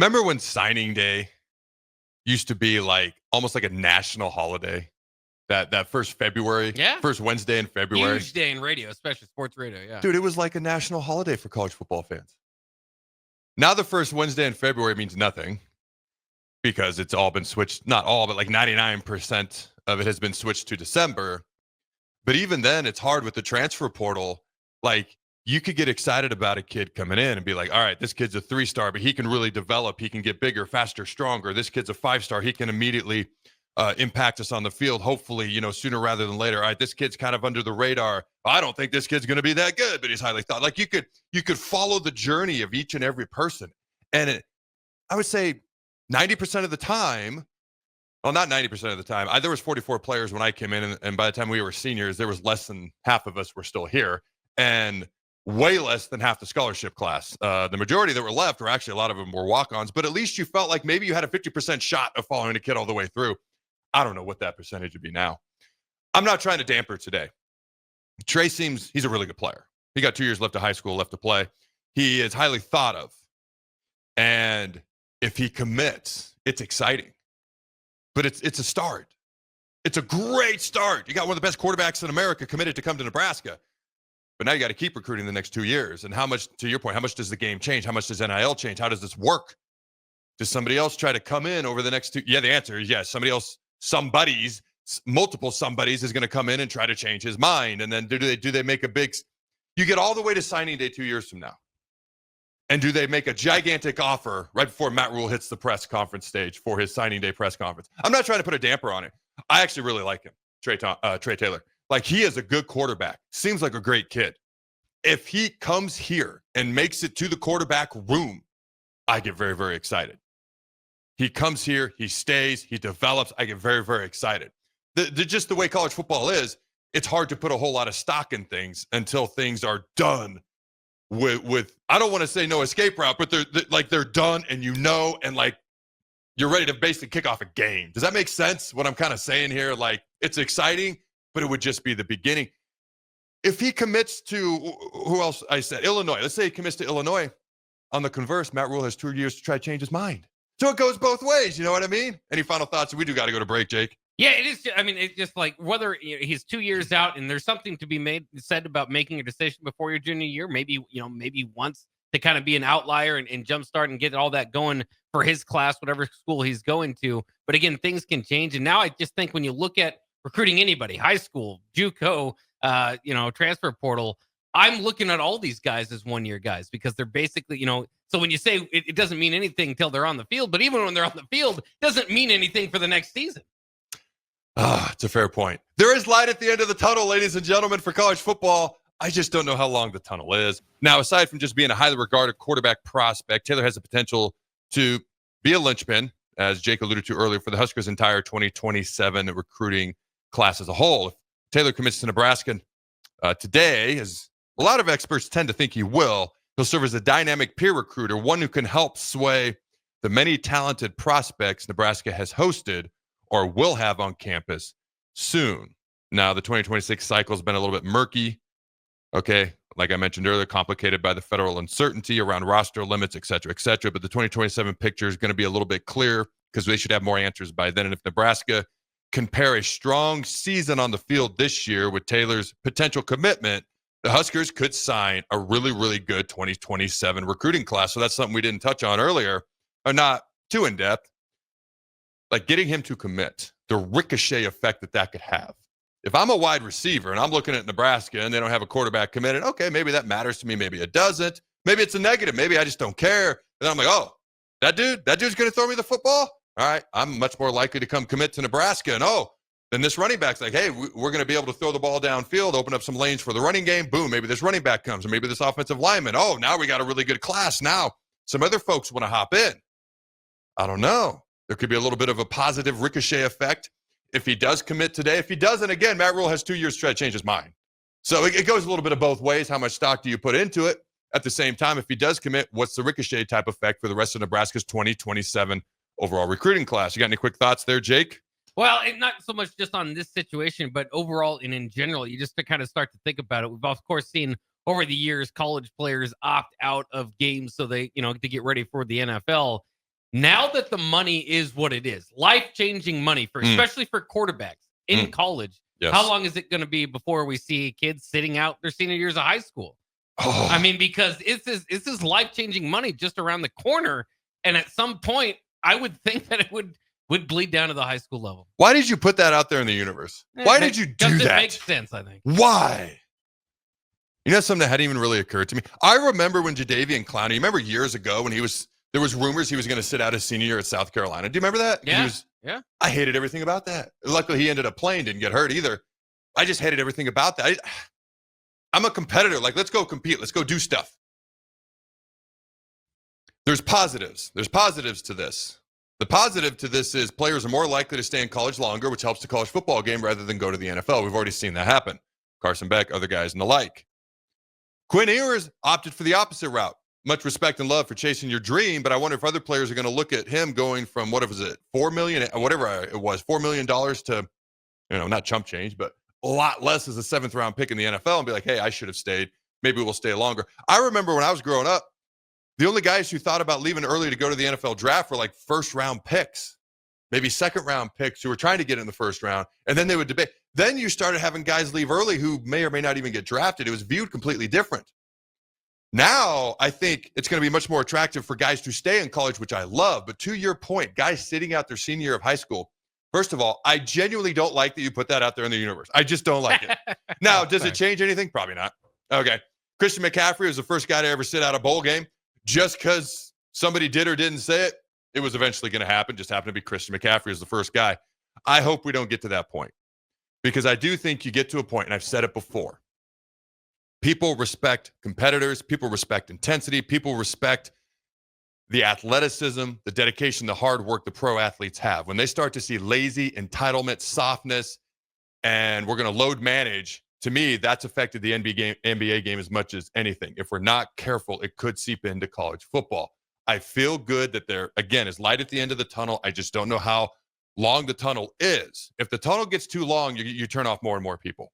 Remember when signing day used to be like almost like a national holiday? That first February, Yeah. first Wednesday in February. Huge day in radio, especially sports radio. Yeah. Dude, it was like a national holiday for college football fans. Now the first Wednesday in February means nothing because it's all been switched. Not all, but like 99% of it has been switched to December. But even then, it's hard with the transfer portal. Like, you could get excited about a kid coming in and be like, all right, this kid's a 3-star, but he can really develop. He can get bigger, faster, stronger. This kid's a 5-star. He can immediately impact us on the field, hopefully, sooner rather than later. All right, this kid's kind of under the radar. I don't think this kid's going to be that good, but he's highly thought. Like, you could follow the journey of each and every person. And I would say 90% of the time, well, not 90% of the time. There was 44 players when I came in, and by the time we were seniors, there was less than half of us were still here, and way less than half the scholarship class. The majority that were left were actually, a lot of them were walk-ons, but at least you felt like maybe you had a 50% shot of following a kid all the way through. I don't know what that percentage would be now. I'm not trying to damper today. Trey he's a really good player. He got 2 years left of high school, left to play. He is highly thought of, and if he commits, it's exciting. But it's a start. It's a great start. You got one of the best quarterbacks in America committed to come to Nebraska. But now you got to keep recruiting the next 2 years. And how much, to your point, how much does the game change? How much does NIL change? How does this work? Does somebody else try to come in over the next 2? Yeah, the answer is yes. Multiple somebodies is going to come in and try to change his mind. And then do they make a big, you get all the way to signing day 2 years from now. And do they make a gigantic offer right before Matt Rule hits the press conference stage for his signing day press conference? I'm not trying to put a damper on it. I actually really like him, Trey Taylor. Like, he is a good quarterback. Seems like a great kid. If he comes here and makes it to the quarterback room, I get very, very excited. He comes here, he stays, he develops. I get very, very excited. Just the way college football is, it's hard to put a whole lot of stock in things until things are done. With I don't want to say no escape route, but they're done, and and like you're ready to basically kick off a game. Does that make sense? What I'm kind of saying here, like, it's exciting, but it would just be the beginning. If he commits to, who else I said, Illinois. Let's say he commits to Illinois. On the converse, Matt Rule has 2 years to try to change his mind. So it goes both ways. You know what I mean? Any final thoughts? We do got to go to break, Jake. Yeah, it is. I mean, it's just like whether he's 2 years out, and there's something to be said about making a decision before your junior year. Maybe once to kind of be an outlier and jumpstart and get all that going for his class, whatever school he's going to. But again, things can change. And now I just think when you look at recruiting anybody, high school, JUCO, transfer portal, I'm looking at all these guys as 1 year guys because they're basically, so when you say it doesn't mean anything until they're on the field, but even when they're on the field, it doesn't mean anything for the next season. It's a fair point. There is light at the end of the tunnel, ladies and gentlemen, for college football. I just don't know how long the tunnel is. Now, aside from just being a highly regarded quarterback prospect, Taylor has the potential to be a linchpin, as Jake alluded to earlier, for the Huskers' entire 2027 recruiting class as a whole. If Taylor commits to Nebraska today, as a lot of experts tend to think he will, he'll serve as a dynamic peer recruiter, one who can help sway the many talented prospects Nebraska has hosted or will have on campus soon. Now, the 2026 cycle has been a little bit murky. Okay, like I mentioned earlier, complicated by the federal uncertainty around roster limits, et cetera, et cetera. But the 2027 picture is going to be a little bit clearer because they should have more answers by then. And if Nebraska can pair a strong season on the field this year with Taylor's potential commitment, the Huskers could sign a really, really good 2027 recruiting class. So that's something we didn't touch on earlier, or not too in-depth. Like, getting him to commit, the ricochet effect that could have. If I'm a wide receiver and I'm looking at Nebraska and they don't have a quarterback committed, okay, maybe that matters to me. Maybe it doesn't. Maybe it's a negative. Maybe I just don't care. And then I'm like, oh, that dude's going to throw me the football? All right, I'm much more likely to come commit to Nebraska. And then this running back's like, hey, we're going to be able to throw the ball downfield, open up some lanes for the running game. Boom, maybe this running back comes, or maybe this offensive lineman. Oh, now we got a really good class. Now some other folks want to hop in. I don't know. There could be a little bit of a positive ricochet effect if he does commit today. If he doesn't, again, Matt Rule has 2 years to try to change his mind. So it goes a little bit of both ways. How much stock do you put into it? At the same time, if he does commit, what's the ricochet type effect for the rest of Nebraska's 2027 overall recruiting class? You got any quick thoughts there, Jake? Well, not so much just on this situation, but overall and in general, you just to kind of start to think about it. We've of course seen over the years college players opt out of games so they, to get ready for the NFL. Now that the money is what it is, life-changing money for especially for quarterbacks in college. Yes. How long is it going to be before we see kids sitting out their senior years of high school? Oh. I mean, because this is life-changing money just around the corner, and at some point, I would think that it would bleed down to the high school level. Why did you put that out there in the universe? Why did you do that? It makes sense, I think. Why? You know something that hadn't even really occurred to me? I remember when Jadeveon Clowney, you remember years ago when there was rumors he was going to sit out his senior year at South Carolina. Do you remember that? Yeah. Yeah. I hated everything about that. Luckily, he ended up playing, didn't get hurt either. I just hated everything about that. I'm a competitor. Like, let's go compete. Let's go do stuff. There's positives. There's positives to this. The positive to this is players are more likely to stay in college longer, which helps the college football game rather than go to the NFL. We've already seen that happen. Carson Beck, other guys, and the like. Quinn Ewers opted for the opposite route. Much respect and love for chasing your dream, but I wonder if other players are going to look at him going from, what was it, $4 million, whatever it was, $4 million to, not chump change, but a lot less as a 7th round pick in the NFL and be like, hey, I should have stayed. Maybe we'll stay longer. I remember when I was growing up, the only guys who thought about leaving early to go to the NFL draft were like 1st round picks, maybe 2nd round picks who were trying to get in the 1st round. And then they would debate. Then you started having guys leave early who may or may not even get drafted. It was viewed completely different. Now, I think it's going to be much more attractive for guys to stay in college, which I love. But to your point, guys sitting out their senior year of high school, first of all, I genuinely don't like that you put that out there in the universe. I just don't like it. Now, does it change anything? Probably not. Okay. Christian McCaffrey was the first guy to ever sit out a bowl game. Just because somebody did or didn't say it, it was eventually going to happen. Just happened to be Christian McCaffrey as the first guy. I hope we don't get to that point, because I do think you get to a point, and I've said it before, people respect competitors. People respect intensity. People respect the athleticism, the dedication, the hard work the pro athletes have. When they start to see lazy entitlement, softness, and we're going to load manage, to me, that's affected the NBA game as much as anything. If we're not careful, it could seep into college football. I feel good that there, again, is light at the end of the tunnel. I just don't know how long the tunnel is. If the tunnel gets too long, you turn off more and more people.